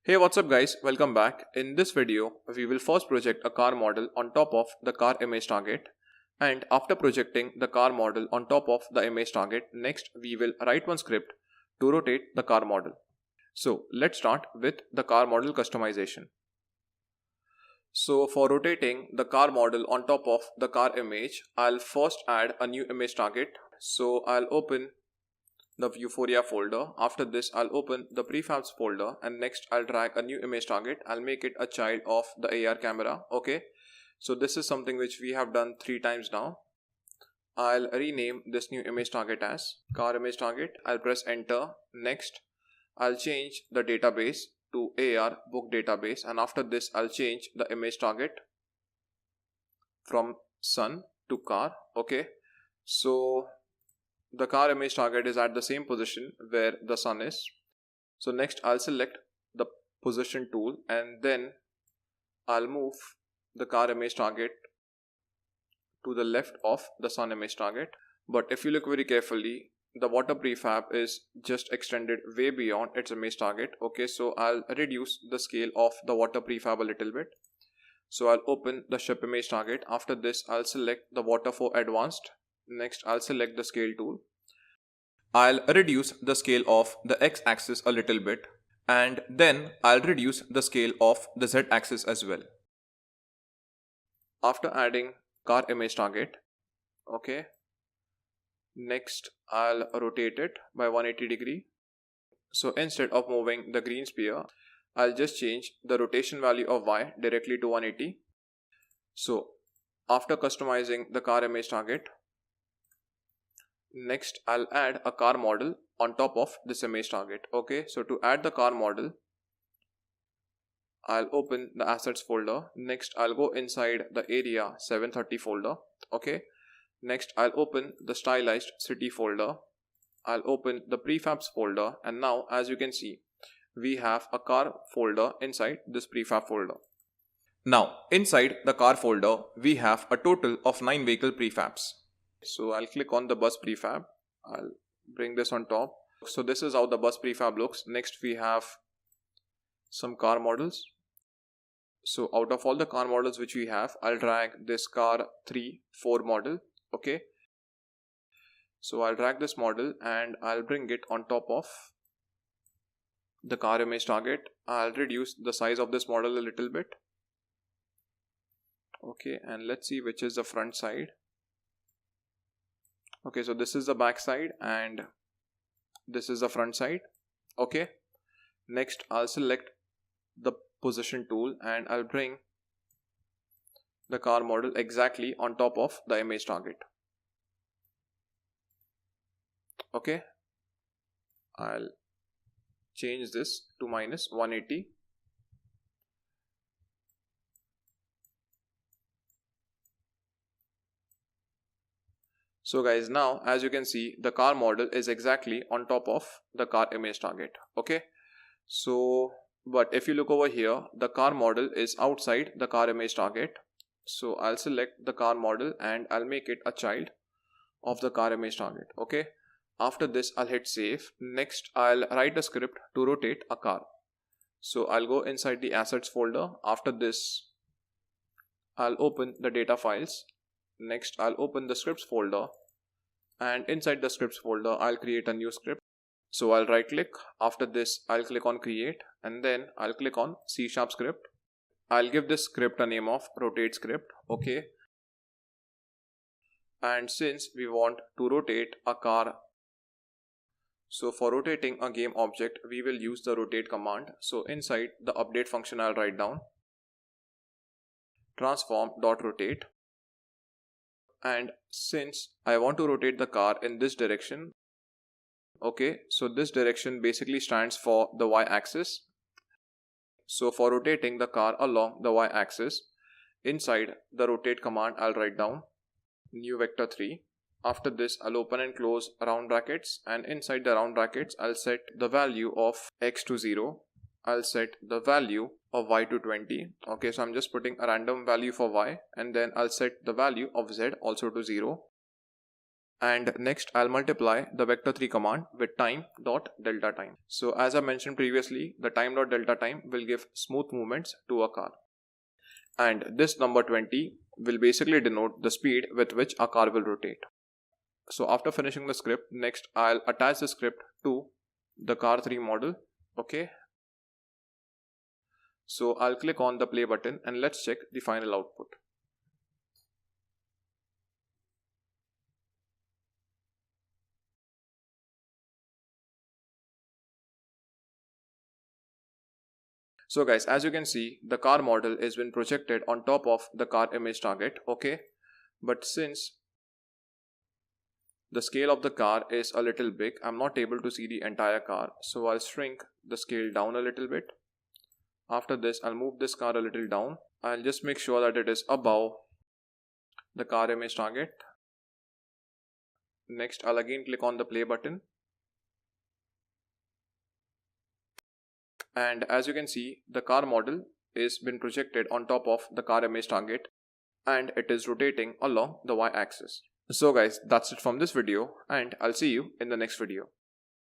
Hey, what's up guys, welcome back. In this video, we will first project a car model on top of the car image target, and after projecting the car model on top of the image target, next we will write one script to rotate the car model. So let's start with the car model customization. So for rotating the car model on top of the car image, I'll first add a new image target. So I'll open the Vuforia folder. After this, I'll open the prefabs folder, and next I'll drag a new image target. I'll make it a child of the AR camera. Okay, so this is something which we have done 3 times now. I'll rename this new image target as car image target. I'll press enter. Next, I'll change the database to AR book database, and after this I'll change the image target from sun to car. Okay, so the car image target is at the same position where the sun is. So next I'll select the position tool, and then I'll move the car image target to the left of the sun image target. But if you look very carefully, the water prefab is just extended way beyond its image target. Okay, so I'll reduce the scale of the water prefab a little bit. So I'll open the ship image target. After this I'll select the water for advanced. Next I'll select the scale tool. I'll reduce the scale of the x-axis a little bit, and then I'll reduce the scale of the z-axis as well. After adding car image target, okay, next I'll rotate it by 180 degree. So instead of moving the green sphere, I'll just change the rotation value of y directly to 180. So after customizing the car image target, next I'll add a car model on top of this image target. Okay, so to add the car model, I'll open the assets folder. Next I'll go inside the area 730 folder. Okay, next I'll open the stylized city folder. I'll open the prefabs folder, and now as you can see, we have a car folder inside this prefab folder. Now inside the car folder, we have a total of 9 vehicle prefabs. So I'll click on the bus prefab. I'll bring this on top. So this is how the bus prefab looks. Next we have some car models. So out of all the car models which we have, I'll drag this car 3-4 model. Okay, so I'll drag this model and I'll bring it on top of the car image target. I'll reduce the size of this model a little bit. Okay, and let's see which is the front side. Okay, so this is the back side and this is the front side. Okay, next I'll select the position tool and I'll bring the car model exactly on top of the image target. Okay, I'll change this to -180. So guys, now as you can see, the car model is exactly on top of the car image target. Okay, so but if you look over here, the car model is outside the car image target. So I'll select the car model and I'll make it a child of the car image target. Okay, after this I'll hit save. Next I'll write a script to rotate a car. So I'll go inside the assets folder. After this I'll open the data files. Next I'll open the scripts folder, and inside the scripts folder I'll create a new script. So I'll right click. After this I'll click on create, and then I'll click on C# script. I'll give this script a name of rotate script. Okay, and since we want to rotate a car, so for rotating a game object we will use the rotate command. So inside the update function I'll write down transform.rotate. And since I want to rotate the car in this direction, okay, so this direction basically stands for the y-axis. So for rotating the car along the y-axis, inside the rotate command I'll write down new vector 3. After this I'll open and close round brackets, and inside the round brackets I'll set the value of x to 0. I'll set the value of y to 20. Okay, so I'm just putting a random value for y, and then I'll set the value of z also to 0. And next I'll multiply the vector3 command with time.delta time. So as I mentioned previously, the time.delta time will give smooth movements to a car. And this number 20 will basically denote the speed with which a car will rotate. So after finishing the script, next I'll attach the script to the car 3 model. Okay. So I'll click on the play button and let's check the final output. So guys, as you can see, the car model is been projected on top of the car image target. Okay. But since the scale of the car is a little big, I'm not able to see the entire car. So I'll shrink the scale down a little bit. After this, I'll move this car a little down. I'll just make sure that it is above the car image target. Next, I'll again click on the play button. And as you can see, the car model is been projected on top of the car image target and it is rotating along the y-axis. So guys, that's it from this video and I'll see you in the next video.